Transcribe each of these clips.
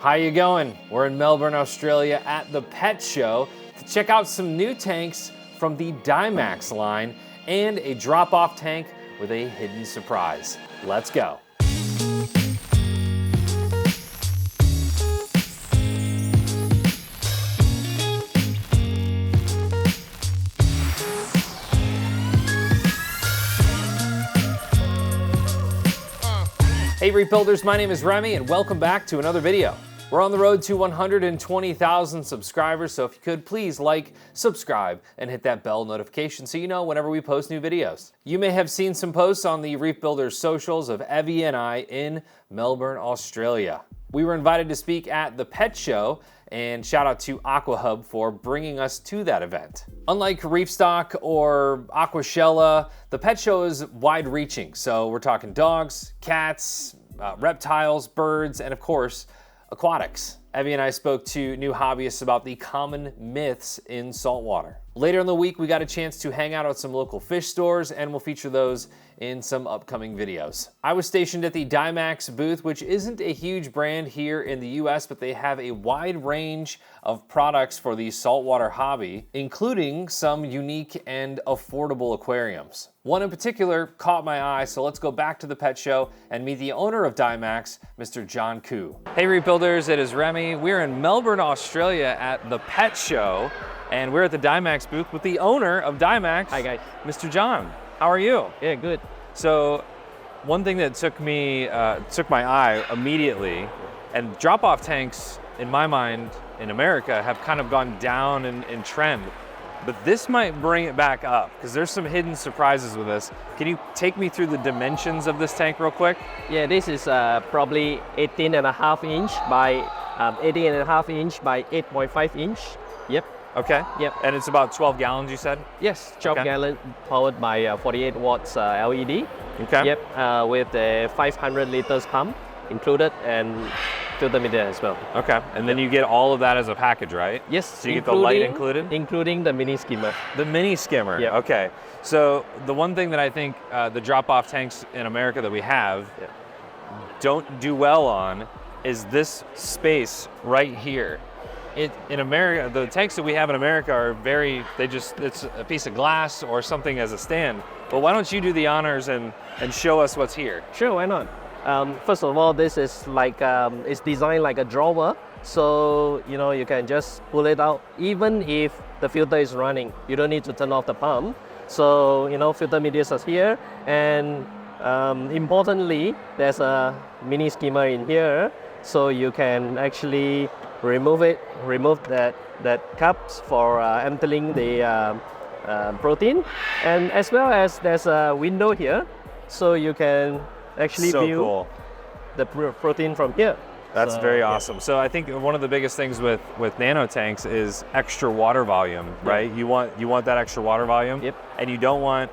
How you going? We're in Melbourne, Australia at the pet show to check out some new tanks from the Dymax line and a drop-off tank with a hidden surprise. Let's go. Hey Reef Builders, my name is Remy and welcome back to another video. We're on the road to 120,000 subscribers, so if you could please like, subscribe, and hit that bell notification so you know whenever we post new videos. You may have seen some posts on the Reef Builders socials of Evie and I in Melbourne, Australia. We were invited to speak at the pet show, and shout out to Aqua Hub for bringing us to that event. Unlike Reef Stock or Aquashella, the pet show is wide-reaching, so we're talking dogs, cats, reptiles, birds, and of course, aquatics. Evie and I spoke to new hobbyists about the common myths in saltwater. Later in the week, we got a chance to hang out at some local fish stores, and we'll feature those in some upcoming videos. I was stationed at the Dymax booth, which isn't a huge brand here in the US, but they have a wide range of products for the saltwater hobby, including some unique and affordable aquariums. One in particular caught my eye, so let's go back to the pet show and meet the owner of Dymax, Mr. John Koo. Hey Reef Builders, it is Remy. We're in Melbourne, Australia at the pet show, and we're at the Dymax booth with the owner of Dymax. Hi guys. Mr. John, how are you? Yeah, good. So one thing that took my eye immediately, and drop-off tanks in my mind in America have kind of gone down in trend, but this might bring it back up because there's some hidden surprises with this. Can you take me through the dimensions of this tank real quick? Yeah, this is probably 18.5 inch by 18.5 inch by 8.5 inch. Yep. Okay. Yep. And it's about 12 gallons, you said? Yes, 12 Okay. gallon powered by 48 watts LED. Okay. Yep. With a 500 liters pump included and filter meter as well. Okay. And then you get all of that as a package, right? Yes. So you get the light included? Including the mini skimmer. The mini skimmer. Yeah. Okay. So the one thing that I think the drop-off tanks in America that we have don't do well on is this space right here. In America, the tanks that we have in America are it's a piece of glass or something as a stand. But why don't you do the honors and show us what's here? Sure, why not? First of all, this is like, it's designed like a drawer. So, you can just pull it out. Even if the filter is running, you don't need to turn off the pump. So, filter media is here. And importantly, there's a mini skimmer in here. So you can actually remove that cups for emptying the protein, and as well as there's a window here, so you can actually view the protein from here. That's very awesome. So I think one of the biggest things with nano tanks is extra water volume, right? You want that extra water volume, and you don't want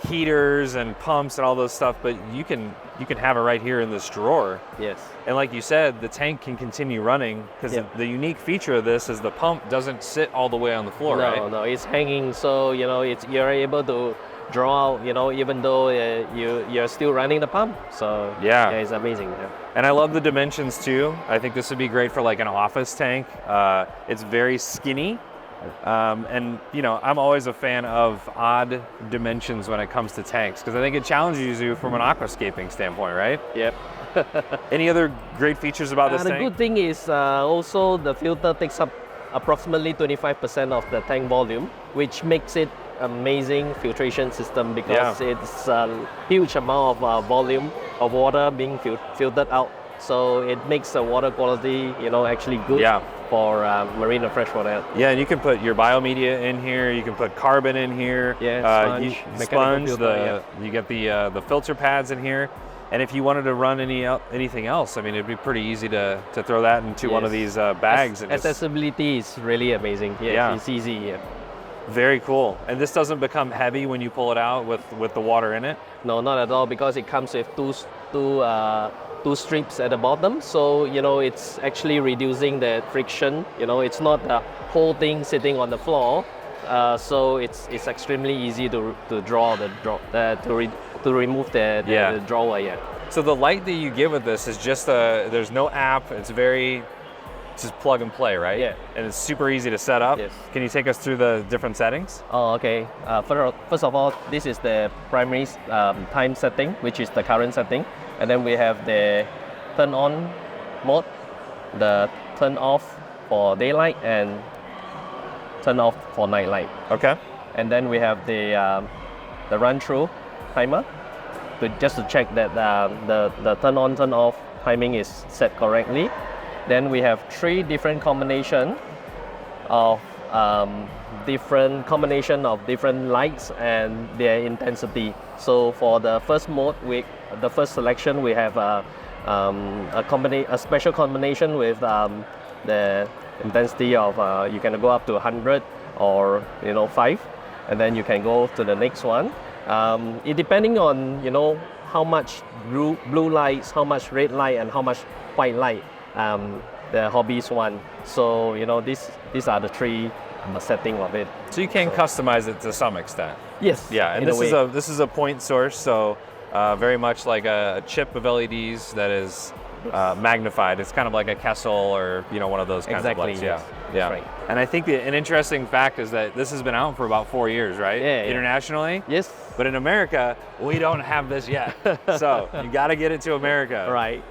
heaters and pumps and all those stuff, but you can have it right here in this drawer. Yes. And like you said, the tank can continue running because the unique feature of this is the pump doesn't sit all the way on the floor, right? No, it's hanging, so you're able to draw out, even though you're still running the pump. So yeah, it's amazing. Yeah. And I love the dimensions too. I think this would be great for like an office tank. It's very skinny. And I'm always a fan of odd dimensions when it comes to tanks because I think it challenges you from an aquascaping standpoint, right? Yep. Any other great features about this tank? The good thing is also the filter takes up approximately 25% of the tank volume, which makes it amazing filtration system because it's a huge amount of volume of water being filtered out. So it makes the water quality, actually good for marine and freshwater. Yeah, and you can put your biomedia in here. You can put carbon in here. Yeah, sponge. You get the filter pads in here. And if you wanted to run anything else, I mean, it'd be pretty easy to throw that into one of these bags. Accessibility is really amazing. It's easy. Yeah. Very cool. And this doesn't become heavy when you pull it out with the water in it? No, not at all, because it comes with two strips at the bottom, so it's actually reducing the friction. It's not the whole thing sitting on the floor, so it's extremely easy to draw to remove the drawer. So the light that you get with this is just there's no app. It's just plug and play, right? Yeah. And it's super easy to set up. Yes. Can you take us through the different settings? Oh, okay. First of all, this is the primary time setting, which is the current setting. And then we have the turn on mode, the turn off for daylight, and turn off for night light. Okay. And then we have the run through timer, just to check that the turn on, turn off timing is set correctly. Then we have 3 different combination of different lights and their intensity. So for the first mode, the first selection, we have a special combination with the intensity of you can go up to 100 or 5, and then you can go to the next one. It depending on how much blue lights, how much red light, and how much white light the hobbies want. So these are the 3 setting of it. So you can customize it to some extent. Yes. Yeah, and this is a point source, so very much like a chip of LEDs that is magnified. It's kind of like a Kessel or one of those kinds of lights. Yes. Yeah. Right. And I think an interesting fact is that this has been out for about 4 years, right? Yeah. Internationally. Yes. But in America, we don't have this yet. So you got to get it to America. Right.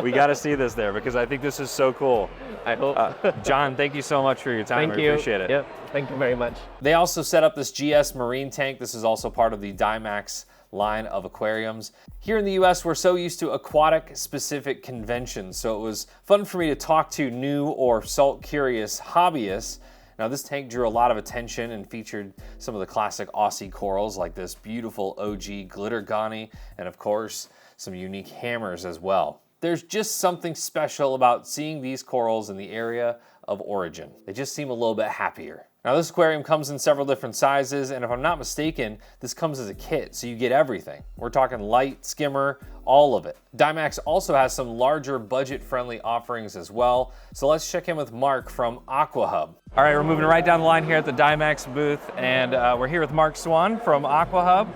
We got to see this there because I think this is so cool. I hope. John, thank you so much for your time. Thank you. I appreciate it. Yep. Thank you very much. They also set up this GS marine tank. This is also part of the Dymax line of aquariums. Here in the US, we're so used to aquatic specific conventions, so it was fun for me to talk to new or salt curious hobbyists. Now this tank drew a lot of attention and featured some of the classic Aussie corals like this beautiful OG glitter gonny, and of course some unique hammers as well. There's just something special about seeing these corals in the area of origin. They just seem a little bit happier. Now this aquarium comes in several different sizes, and if I'm not mistaken, this comes as a kit, so you get everything. We're talking light, skimmer, all of it. Dymax also has some larger budget-friendly offerings as well, so let's check in with Mark from Aqua Hub. All right, we're moving right down the line here at the Dymax booth, and we're here with Mark Swan from Aqua Hub.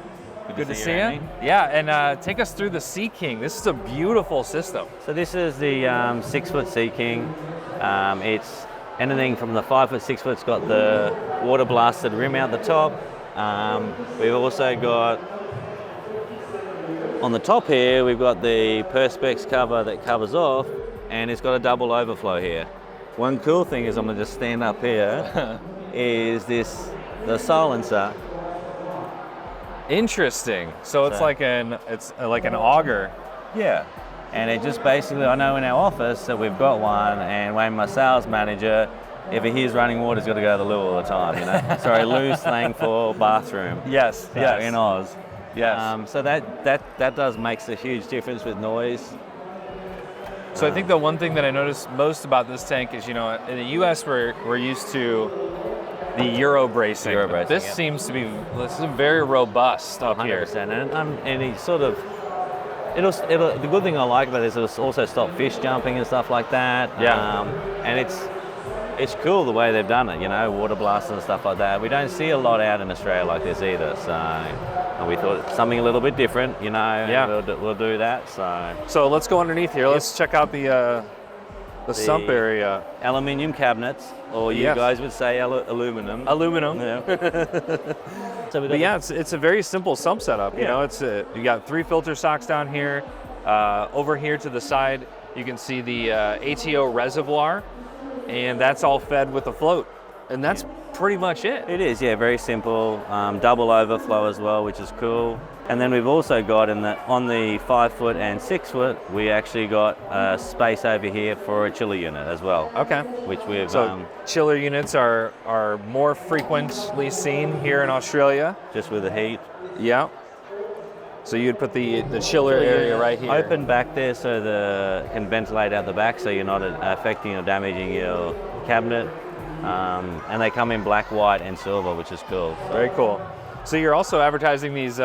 Good to see you. Yeah, and take us through the Sea King. This is a beautiful system. So this is the 6-foot Sea King. It's anything from the 5 foot, 6 foot's got the water blasted rim out the top. We've also got, on the top here, we've got the Perspex cover that covers off, and it's got a double overflow here. One cool thing is, I'm gonna just stand up here, is the silencer. Interesting. So it's like an auger. Yeah. And it just basically, I know in our office that we've got one, and when my sales manager, if he hears running water, he's got to go to the loo all the time, Sorry, loo slang for bathroom. Yes, So yes. in Oz. Yes. So that does makes a huge difference with noise. So I think the one thing that I noticed most about this tank is, in the US we're used to the Euro bracing. This seems to be very robust up 100%. here. And he sort of, the good thing I like about it is it'll also stop fish jumping and stuff like that. Yeah. And it's cool the way they've done it, water blasts and stuff like that. We don't see a lot out in Australia like this either, so and we thought something a little bit different, Yeah. we'll do that. So let's go underneath here. Let's check out the sump area. Aluminium cabinets, or you guys would say aluminum. Aluminum. Yeah. But yeah, it's a very simple sump setup. You got 3 filter socks down here. Over here to the side, you can see the ATO reservoir, and that's all fed with a float. And that's pretty much it. It is, yeah, very simple. Double overflow as well, which is cool. And then we've also got on the 5 foot and 6 foot, we actually got a space over here for a chiller unit as well. Okay. Which we've chiller units are more frequently seen here in Australia. Just with the heat. Yeah. So you'd put the chiller area right here. Open back there so can ventilate out the back, so you're not affecting or damaging your cabinet. And they come in black, white, and silver, which is cool. Very cool. So you're also advertising these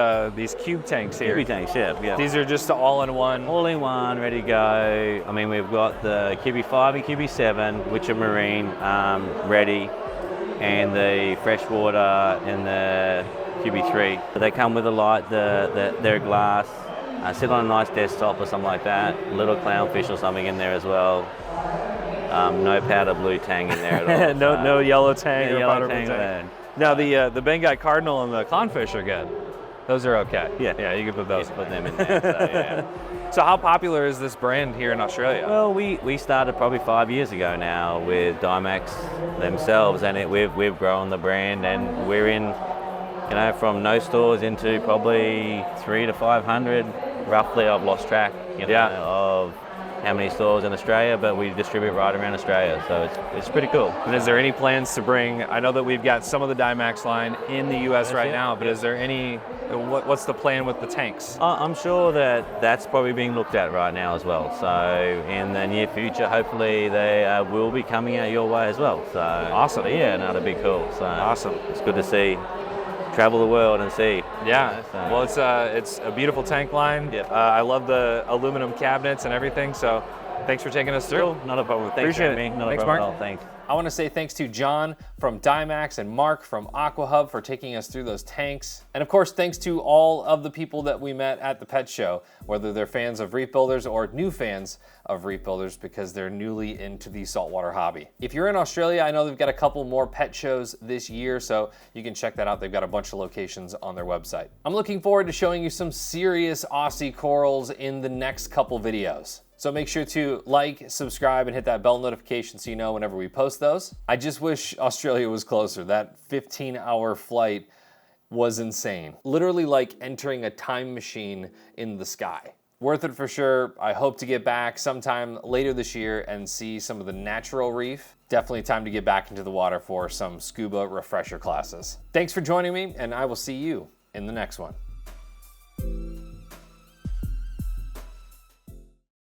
cube tanks here. Cube tanks, yeah. These are just all-in-one. All-in-one, ready to go. I mean, we've got the QB5 and QB7, which are marine, ready, and the freshwater and the QB3. They come with a light, they're glass. sit on a nice desktop or something like that. A little clownfish or something in there as well. No powder blue tang in there at all. No yellow tang or yellow powder blue tang tang. there. Now the Banggai cardinal and the clownfish are good. Those are okay. Yeah, you can put those. put them in there. So, yeah. So how popular is this brand here in Australia? Well, we started probably 5 years ago now with Dymax themselves, and we've grown the brand, and we're in, from no stores into probably 300 to 500, roughly. I've lost track, of how many stores in Australia, but we distribute right around Australia, so it's pretty cool. And is there any plans to bring, I know that we've got some of the Dymax line in the US right now, but is there any, what's the plan with the tanks? I'm sure that's probably being looked at right now as well. So in the near future, hopefully they will be coming out your way as well. So awesome. Yeah, no, that'd be cool. So awesome. It's good to see. Travel the world and see. Yeah, well, it's a beautiful tank line. Yep. I love the aluminum cabinets and everything, so thanks for taking us through. Cool. Not a problem. Thanks, Appreciate Jeremy. it. Not Thanks, a problem Mark. at all. Thanks. I want to say thanks to John from Dymax and Mark from Aqua Hub for taking us through those tanks. And of course, thanks to all of the people that we met at the pet show, whether they're fans of Reef Builders or new fans of Reef Builders because they're newly into the saltwater hobby. If you're in Australia, I know they've got a couple more pet shows this year, so you can check that out. They've got a bunch of locations on their website. I'm looking forward to showing you some serious Aussie corals in the next couple videos. So make sure to like, subscribe, and hit that bell notification so you know whenever we post those. I just wish Australia was closer. That 15-hour flight was insane. Literally like entering a time machine in the sky. Worth it for sure. I hope to get back sometime later this year and see some of the natural reef. Definitely time to get back into the water for some scuba refresher classes. Thanks for joining me, and I will see you in the next one.